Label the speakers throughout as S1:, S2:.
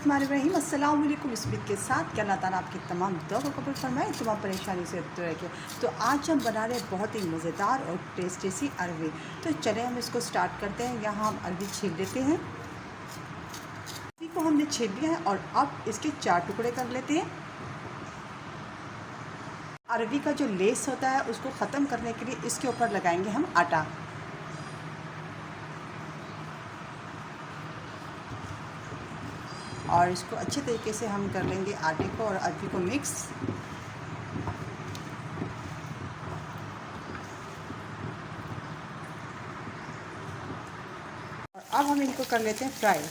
S1: बिस्मिल्लाहिर्रहमानिर्रहीम। अस्सलाम वालेकुम। इस के साथ कि अल्लाह ताला आपकी तमाम दुआ को कबूल फरमाए, तमाम परेशानी से दूर रखे। तो आज हम बना रहे हैं बहुत ही मज़ेदार और टेस्टी सी अरवी। तो चले हम इसको स्टार्ट करते हैं। यहाँ हम अरवी छील लेते हैं। अरवी को हमने छील लिया है और अब इसके 4 टुकड़े कर लेते हैं। अरवी का जो लेस होता है उसको ख़त्म करने के लिए इसके ऊपर लगाएंगे हम आटा। और इसको अच्छे तरीके से हम कर लेंगे आटे को और अरवी को मिक्स। और अब हम इनको कर लेते हैं फ्राई।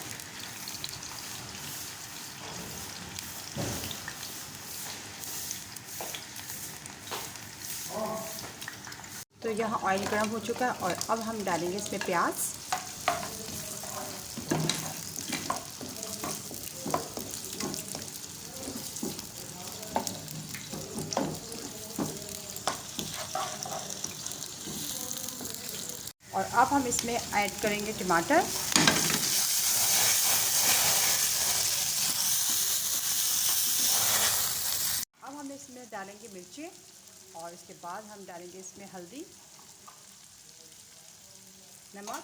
S1: तो यहाँ ऑयल गर्म हो चुका है और अब हम डालेंगे इसमें प्याज। और अब हम इसमें ऐड करेंगे टमाटर। अब हम इसमें डालेंगे मिर्ची और इसके बाद हम डालेंगे इसमें हल्दी, नमक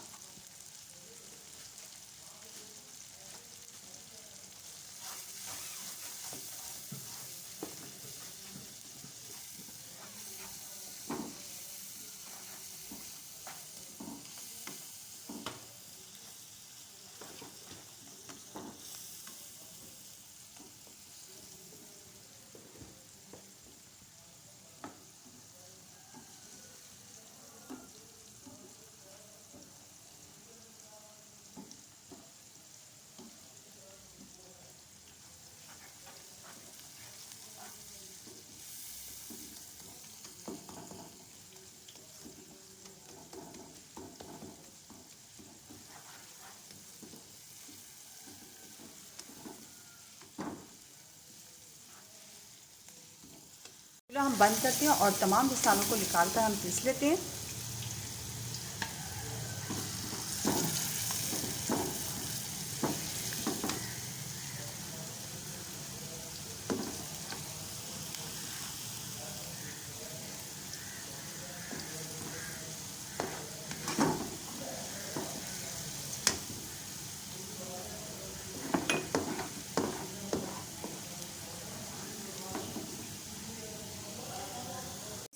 S1: हम बंद करते हैं और तमाम मसालों को निकाल कर हम पीस लेते हैं।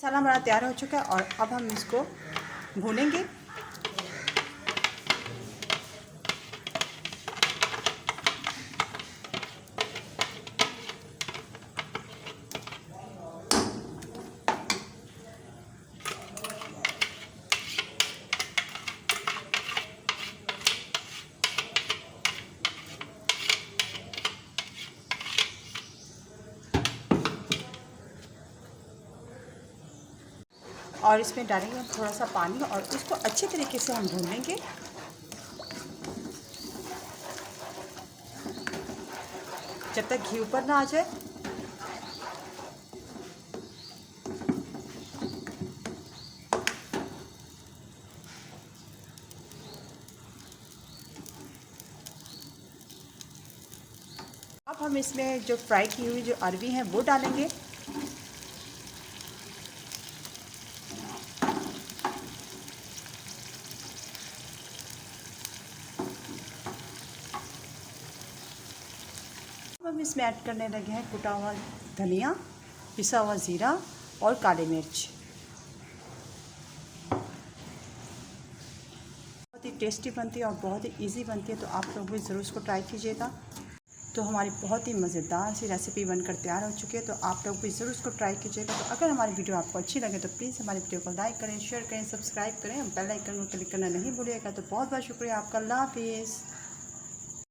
S1: मसाला हमारा तैयार हो चुका है और अब हम इसको भूनेंगे। और इसमें डालेंगे हम थोड़ा सा पानी और इसको अच्छे तरीके से हम भून लेंगे। जब तक घी ऊपर ना आ जाए। अब हम इसमें जो फ्राई की हुई जो अरवी हैं वो डालेंगे। हम इसमें ऐड करने लगे हैं कुटा हुआ धनिया, पिसा हुआ ज़ीरा और काली मिर्च। बहुत ही टेस्टी बनती है और बहुत ही इजी बनती है, तो आप लोग भी ज़रूर इसको ट्राई कीजिएगा। तो हमारी बहुत ही मज़ेदार सी रेसिपी बनकर तैयार हो चुकी है, तो आप लोग भी ज़रूर इसको ट्राई कीजिएगा। तो अगर हमारी वीडियो आपको अच्छी लगे तो प्लीज़ हमारी वीडियो को लाइक करें, शेयर करें, सब्सक्राइब करें, बेल आइकन को क्लिक करना नहीं भूलिएगा। तो बहुत बहुत शुक्रिया आपका। अल्लाह हाफिज़।